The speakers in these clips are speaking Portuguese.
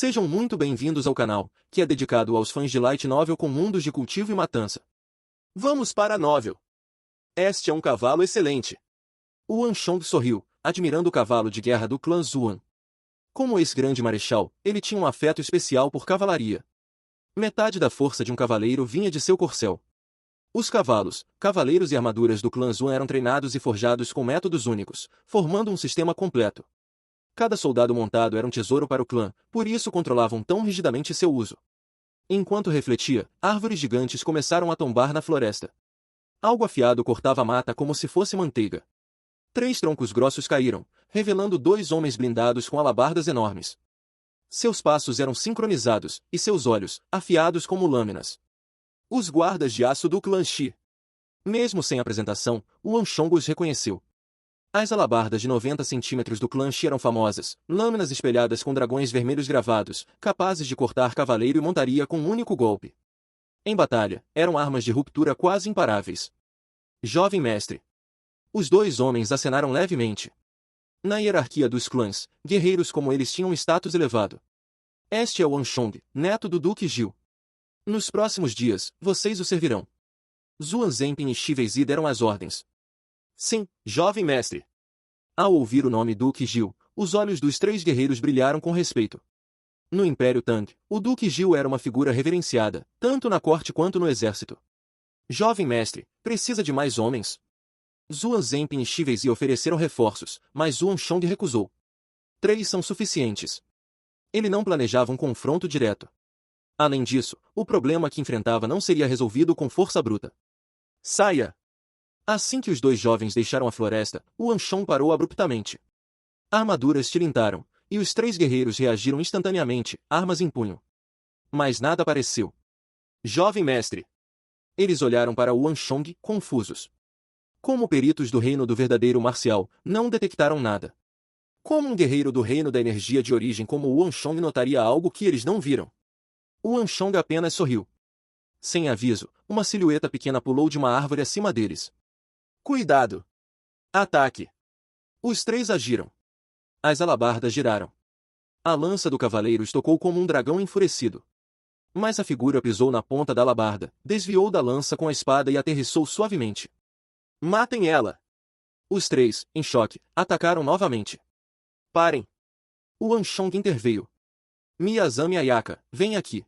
Sejam muito bem-vindos ao canal, que é dedicado aos fãs de Light Novel com mundos de cultivo e matança. Vamos para a novel. Este é um cavalo excelente. O Wanshong sorriu, admirando o cavalo de guerra do clã Zuan. Como ex-grande marechal, ele tinha um afeto especial por cavalaria. Metade da força de um cavaleiro vinha de seu corcel. Os cavalos, cavaleiros e armaduras do clã Zuan eram treinados e forjados com métodos únicos, formando um sistema completo. Cada soldado montado era um tesouro para o clã, por isso controlavam tão rigidamente seu uso. Enquanto refletia, árvores gigantes começaram a tombar na floresta. Algo afiado cortava a mata como se fosse manteiga. 3 troncos grossos caíram, revelando 2 homens blindados com alabardas enormes. Seus passos eram sincronizados, e seus olhos, afiados como lâminas. Os guardas de aço do clã Shi. Mesmo sem apresentação, o Wanshong os reconheceu. As alabardas de 90 centímetros do clã Shi eram famosas, lâminas espelhadas com dragões vermelhos gravados, capazes de cortar cavaleiro e montaria com um único golpe. Em batalha, eram armas de ruptura quase imparáveis. Jovem mestre. Os 2 homens acenaram levemente. Na hierarquia dos clãs, guerreiros como eles tinham um status elevado. Este é o Wanshong, neto do Duque Gil. Nos próximos dias, vocês o servirão. Zuan Zhenping e Shi Weizhi deram as ordens. Sim, jovem mestre. Ao ouvir o nome Duque Gil, os olhos dos 3 guerreiros brilharam com respeito. No Império Tang, o Duque Gil era uma figura reverenciada, tanto na corte quanto no exército. Jovem mestre, precisa de mais homens? Zuan Zhenping e Shi Weizhi ofereceram reforços, mas Wanshong recusou. 3 são suficientes. Ele não planejava um confronto direto. Além disso, o problema que enfrentava não seria resolvido com força bruta. Saia! Assim que os 2 jovens deixaram a floresta, o Wanshong parou abruptamente. Armaduras tilintaram, e os 3 guerreiros reagiram instantaneamente, armas em punho. Mas nada apareceu. Jovem mestre! Eles olharam para o Wanshong, confusos. Como peritos do reino do verdadeiro marcial, não detectaram nada. Como um guerreiro do reino da energia de origem como o Wanshong notaria algo que eles não viram? O Wanshong apenas sorriu. Sem aviso, uma silhueta pequena pulou de uma árvore acima deles. Cuidado! Ataque! Os 3 agiram. As alabardas giraram. A lança do cavaleiro estocou como um dragão enfurecido. Mas a figura pisou na ponta da alabarda, desviou da lança com a espada e aterrissou suavemente. Matem ela! Os 3, em choque, atacaram novamente. Parem! O Wanshong interveio. Miyazami Ayaka, vem aqui.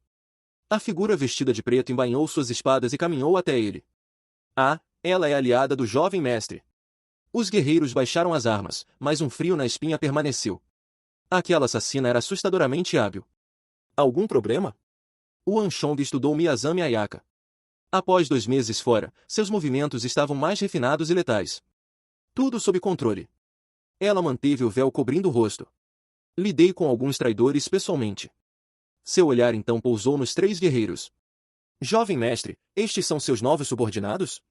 A figura vestida de preto embainhou suas espadas e caminhou até ele. Ah, ela é aliada do jovem mestre. Os guerreiros baixaram as armas, mas um frio na espinha permaneceu. Aquela assassina era assustadoramente hábil. Algum problema? O Wanshong estudou Miyazami Ayaka. Após 2 meses fora, seus movimentos estavam mais refinados e letais. Tudo sob controle. Ela manteve o véu cobrindo o rosto. Lidei com alguns traidores pessoalmente. Seu olhar então pousou nos 3 guerreiros. Jovem mestre, estes são seus novos subordinados?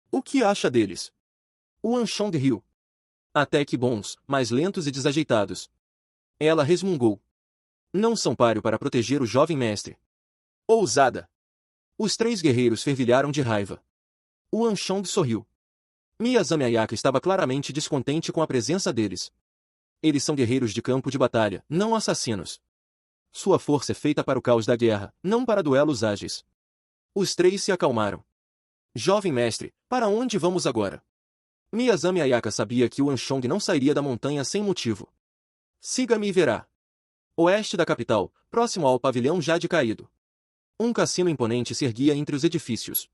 O que acha deles? O Wanshong riu. Até que bons, mas lentos e desajeitados. Ela resmungou. Não são páreo para proteger o jovem mestre. Ousada! Os 3 guerreiros fervilharam de raiva. O Wanshong sorriu. Miyazami Ayaka estava claramente descontente com a presença deles. Eles são guerreiros de campo de batalha, não assassinos. Sua força é feita para o caos da guerra, não para duelos ágeis. Os 3 se acalmaram. Jovem mestre, para onde vamos agora? Miyazami Ayaka sabia que o Wanshong não sairia da montanha sem motivo. Siga-me e verá. Oeste da capital, próximo ao pavilhão Jade Caído. Um cassino imponente se erguia entre os edifícios.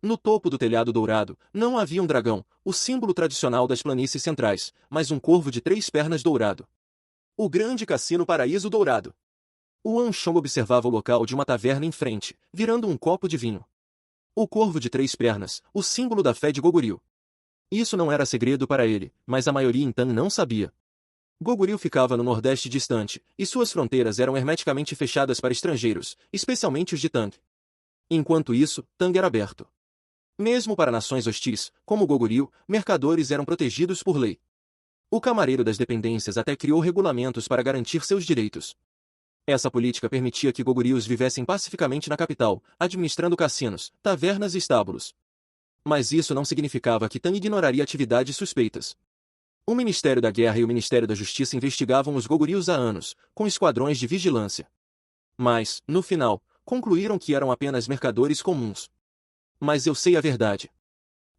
No topo do telhado dourado, não havia um dragão, o símbolo tradicional das planícies centrais, mas um corvo de 3 pernas dourado. O grande cassino Paraíso Dourado. O Wanshong observava o local de uma taverna em frente, virando um copo de vinho. O corvo de 3 pernas, o símbolo da fé de Goguryeo. Isso não era segredo para ele, mas a maioria em Tang não sabia. Goguryeo ficava no nordeste distante, e suas fronteiras eram hermeticamente fechadas para estrangeiros, especialmente os de Tang. Enquanto isso, Tang era aberto. Mesmo para nações hostis, como Goguryeo, mercadores eram protegidos por lei. O camareiro das dependências até criou regulamentos para garantir seus direitos. Essa política permitia que Goguryeos vivessem pacificamente na capital, administrando cassinos, tavernas e estábulos. Mas isso não significava que Tang ignoraria atividades suspeitas. O Ministério da Guerra e o Ministério da Justiça investigavam os Goguryus há anos, com esquadrões de vigilância. Mas, no final, concluíram que eram apenas mercadores comuns. Mas eu sei a verdade.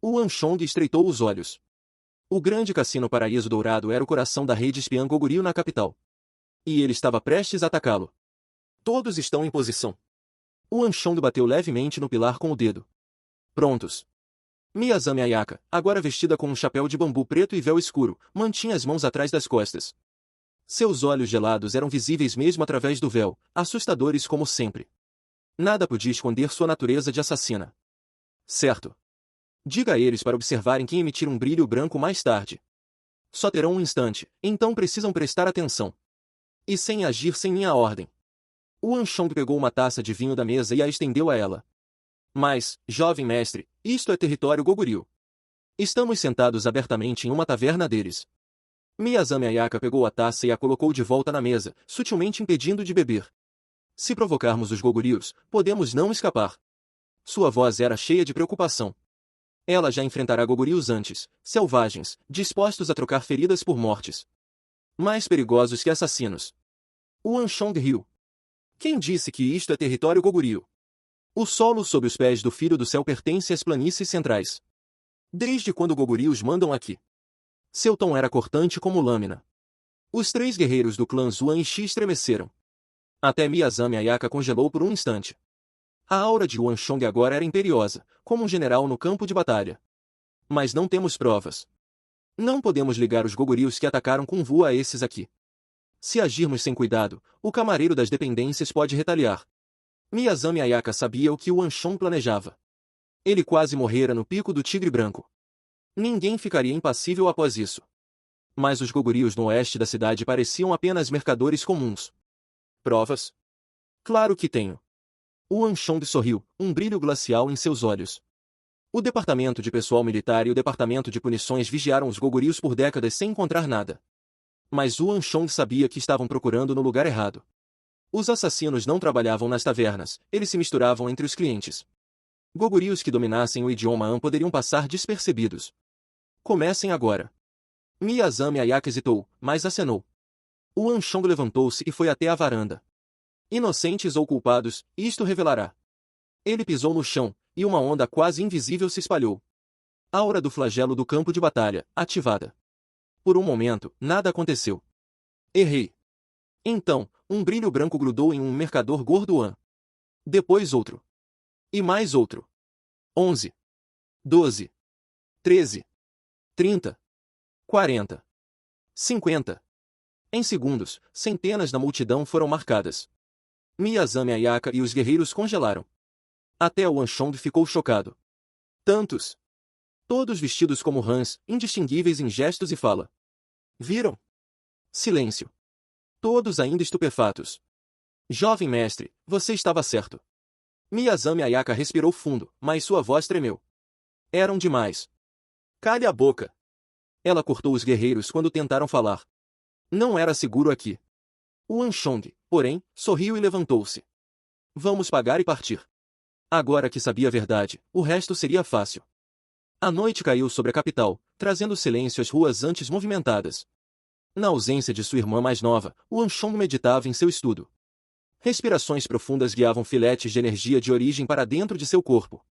O Anshong estreitou os olhos. O grande cassino Paraíso Dourado era o coração da rede espiã Goguryu na capital. E ele estava prestes a atacá-lo. Todos estão em posição. O Anshong bateu levemente no pilar com o dedo. Prontos. Miyazami Ayaka, agora vestida com um chapéu de bambu preto e véu escuro, mantinha as mãos atrás das costas. Seus olhos gelados eram visíveis mesmo através do véu, assustadores como sempre. Nada podia esconder sua natureza de assassina. Certo. Diga a eles para observarem quem emitir um brilho branco mais tarde. Só terão um instante, então precisam prestar atenção. E sem agir sem minha ordem. O Anshong pegou uma taça de vinho da mesa e a estendeu a ela. Mas, jovem mestre, isto é território Goguryu. Estamos sentados abertamente em uma taverna deles. Miyazami Ayaka pegou a taça e a colocou de volta na mesa, sutilmente impedindo de beber. Se provocarmos os Goguryus, podemos não escapar. Sua voz era cheia de preocupação. Ela já enfrentará Goguryus antes, selvagens, dispostos a trocar feridas por mortes. Mais perigosos que assassinos. O Anshong riu. Quem disse que isto é território Goguryu? O solo sob os pés do Filho do Céu pertence às planícies centrais. Desde quando Goguryus mandam aqui? Seu tom era cortante como lâmina. Os 3 guerreiros do clã Zuan Shi estremeceram. Até Miyazami Ayaka congelou por um instante. A aura de Yuan Shong agora era imperiosa, como um general no campo de batalha. Mas não temos provas. Não podemos ligar os Goguryus que atacaram com Vu a esses aqui. Se agirmos sem cuidado, o camareiro das dependências pode retaliar. Miyazami Ayaka sabia o que o Anshong planejava. Ele quase morrera no pico do Tigre Branco. Ninguém ficaria impassível após isso. Mas os Goguryus no oeste da cidade pareciam apenas mercadores comuns. Provas? Claro que tenho. O Anshong sorriu, um brilho glacial em seus olhos. O Departamento de Pessoal Militar e o Departamento de Punições vigiaram os Goguryus por décadas sem encontrar nada. Mas o Anshong sabia que estavam procurando no lugar errado. Os assassinos não trabalhavam nas tavernas, eles se misturavam entre os clientes. Goguryus que dominassem o idioma Han poderiam passar despercebidos. Comecem agora. Miyazami Ayaka hesitou, mas acenou. O Anshong levantou-se e foi até a varanda. Inocentes ou culpados, isto revelará. Ele pisou no chão, e uma onda quase invisível se espalhou. Aura do flagelo do campo de batalha, ativada. Por um momento, nada aconteceu. Errei. Então, um brilho branco grudou em um mercador gordo Han. Depois outro. E mais outro. 11. 12. 13. 30. 40. 50. Em segundos, centenas da multidão foram marcadas. Miyazami Ayaka e os guerreiros congelaram. Até o Anshong ficou chocado. Tantos! Todos vestidos como Hans, indistinguíveis em gestos e fala. Viram? Silêncio. Todos ainda estupefatos. Jovem mestre, você estava certo. Miyazami Ayaka respirou fundo, mas sua voz tremeu. Eram demais. Cale a boca. Ela cortou os guerreiros quando tentaram falar. Não era seguro aqui. O Anshong, porém, sorriu e levantou-se. Vamos pagar e partir. Agora que sabia a verdade, o resto seria fácil. A noite caiu sobre a capital, trazendo silêncio às ruas antes movimentadas. Na ausência de sua irmã mais nova, o Anshong meditava em seu estudo. Respirações profundas guiavam filetes de energia de origem para dentro de seu corpo.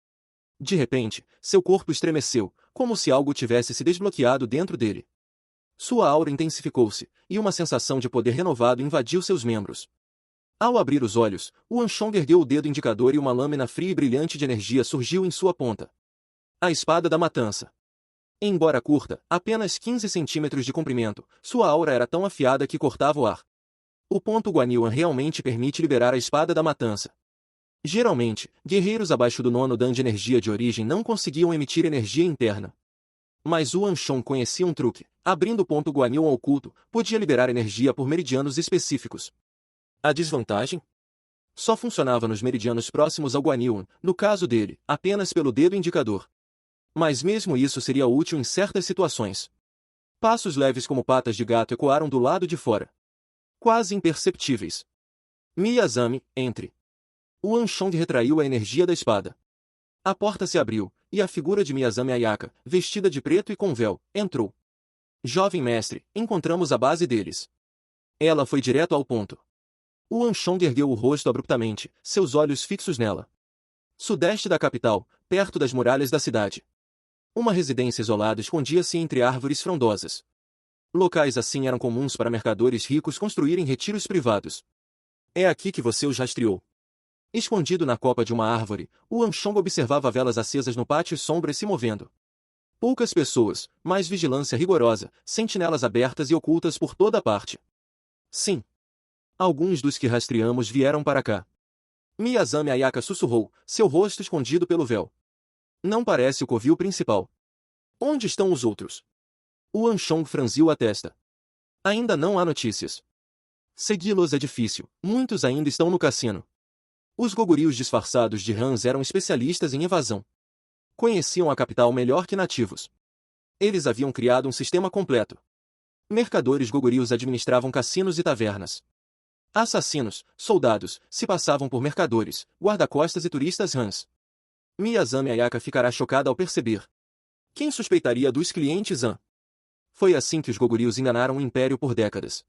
De repente, seu corpo estremeceu, como se algo tivesse se desbloqueado dentro dele. Sua aura intensificou-se, e uma sensação de poder renovado invadiu seus membros. Ao abrir os olhos, o Anshong ergueu o dedo indicador e uma lâmina fria e brilhante de energia surgiu em sua ponta. A espada da matança. Embora curta, apenas 15 centímetros de comprimento, sua aura era tão afiada que cortava o ar. O ponto Guanyuan realmente permite liberar a espada da matança. Geralmente, guerreiros abaixo do 9º dan de energia de origem não conseguiam emitir energia interna. Mas o Anshong conhecia um truque. Abrindo o ponto Guanyuan oculto, podia liberar energia por meridianos específicos. A desvantagem? Só funcionava nos meridianos próximos ao Guanyuan, no caso dele, apenas pelo dedo indicador. Mas mesmo isso seria útil em certas situações. Passos leves como patas de gato ecoaram do lado de fora. Quase imperceptíveis. Miyazami, entre. O Anshong retraiu a energia da espada. A porta se abriu, e a figura de Miyazami Ayaka, vestida de preto e com véu, entrou. Jovem mestre, encontramos a base deles. Ela foi direto ao ponto. O Anshong ergueu o rosto abruptamente, seus olhos fixos nela. Sudeste da capital, perto das muralhas da cidade. Uma residência isolada escondia-se entre árvores frondosas. Locais assim eram comuns para mercadores ricos construírem retiros privados. É aqui que você os rastreou. Escondido na copa de uma árvore, o Anshong observava velas acesas no pátio e sombras se movendo. Poucas pessoas, mas vigilância rigorosa, sentinelas abertas e ocultas por toda parte. Sim. Alguns dos que rastreamos vieram para cá. Miyazami Ayaka sussurrou, seu rosto escondido pelo véu. Não parece o covil principal. Onde estão os outros? O Anshong franziu a testa. Ainda não há notícias. Segui-los é difícil, muitos ainda estão no cassino. Os gogurios disfarçados de Hans eram especialistas em evasão. Conheciam a capital melhor que nativos. Eles haviam criado um sistema completo. Mercadores gogurios administravam cassinos e tavernas. Assassinos, soldados, se passavam por mercadores, guarda-costas e turistas Hans. Miyazami Ayaka ficará chocada ao perceber. Quem suspeitaria dos clientes Han? Foi assim que os gogurios enganaram o império por décadas.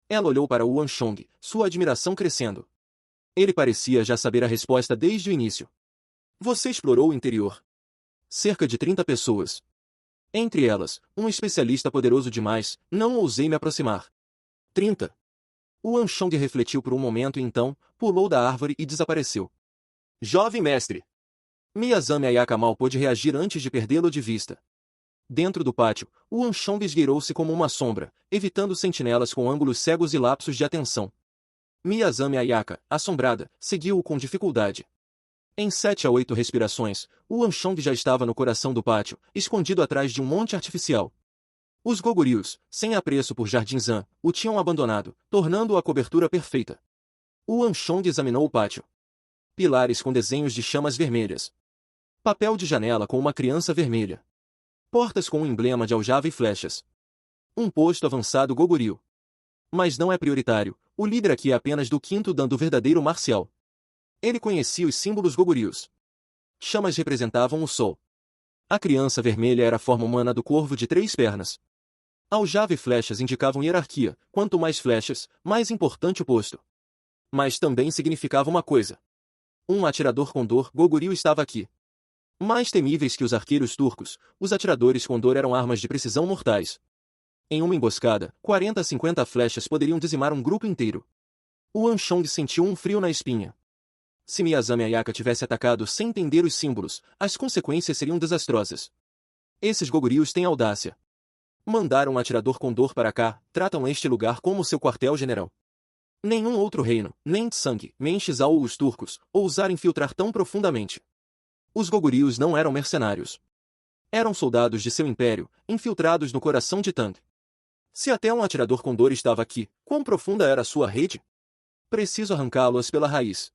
Ela olhou para o Anshong, sua admiração crescendo. Ele parecia já saber a resposta desde o início. Você explorou o interior. Cerca de 30 pessoas. Entre elas, um especialista poderoso demais, não ousei me aproximar. 30. O Anshong refletiu por um momento e então, pulou da árvore e desapareceu. Jovem mestre! Miyazami Ayaka mal pôde reagir antes de perdê-lo de vista. Dentro do pátio, o Anshong esgueirou-se como uma sombra, evitando sentinelas com ângulos cegos e lapsos de atenção. Miyazami Ayaka, assombrada, seguiu-o com dificuldade. Em 7 a 8 respirações, o Anshong já estava no coração do pátio, escondido atrás de um monte artificial. Os gogurios, sem apreço por Jardim Zan, o tinham abandonado, tornando-o a cobertura perfeita. O Anshong examinou o pátio. Pilares com desenhos de chamas vermelhas. Papel de janela com uma criança vermelha. Portas com um emblema de aljava e flechas. Um posto avançado gogurio. Mas não é prioritário, o líder aqui é apenas do quinto dan do verdadeiro marcial. Ele conhecia os símbolos gogurios. Chamas representavam o sol. A criança vermelha era a forma humana do corvo de 3 pernas. Aljava e flechas indicavam hierarquia, quanto mais flechas, mais importante o posto. Mas também significava uma coisa. Um atirador condor gogurio estava aqui. Mais temíveis que os arqueiros turcos, os atiradores condor eram armas de precisão mortais. Em uma emboscada, 40 a 50 flechas poderiam dizimar um grupo inteiro. O Anshong sentiu um frio na espinha. Se Miyazami Ayaka tivesse atacado sem entender os símbolos, as consequências seriam desastrosas. Esses gogurios têm audácia. Mandaram um atirador condor para cá, tratam este lugar como seu quartel-general. Nenhum outro reino, nem Tsang, nem Shizao ou os turcos, ousaram infiltrar tão profundamente. Os gogurios não eram mercenários. Eram soldados de seu império, infiltrados no coração de Tang. Se até um atirador condor estava aqui, quão profunda era a sua rede? Preciso arrancá-los pela raiz.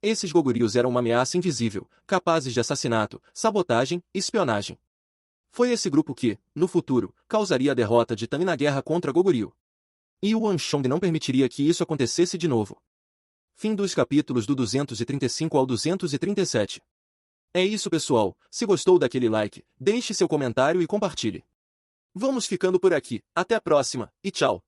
Esses gogurios eram uma ameaça invisível, capazes de assassinato, sabotagem, espionagem. Foi esse grupo que, no futuro, causaria a derrota de Tang na guerra contra Goguryeo. E o Anshong não permitiria que isso acontecesse de novo. Fim dos capítulos do 235 ao 237. É isso, pessoal. Se gostou daquele like, deixe seu comentário e compartilhe. Vamos ficando por aqui. Até a próxima, e tchau!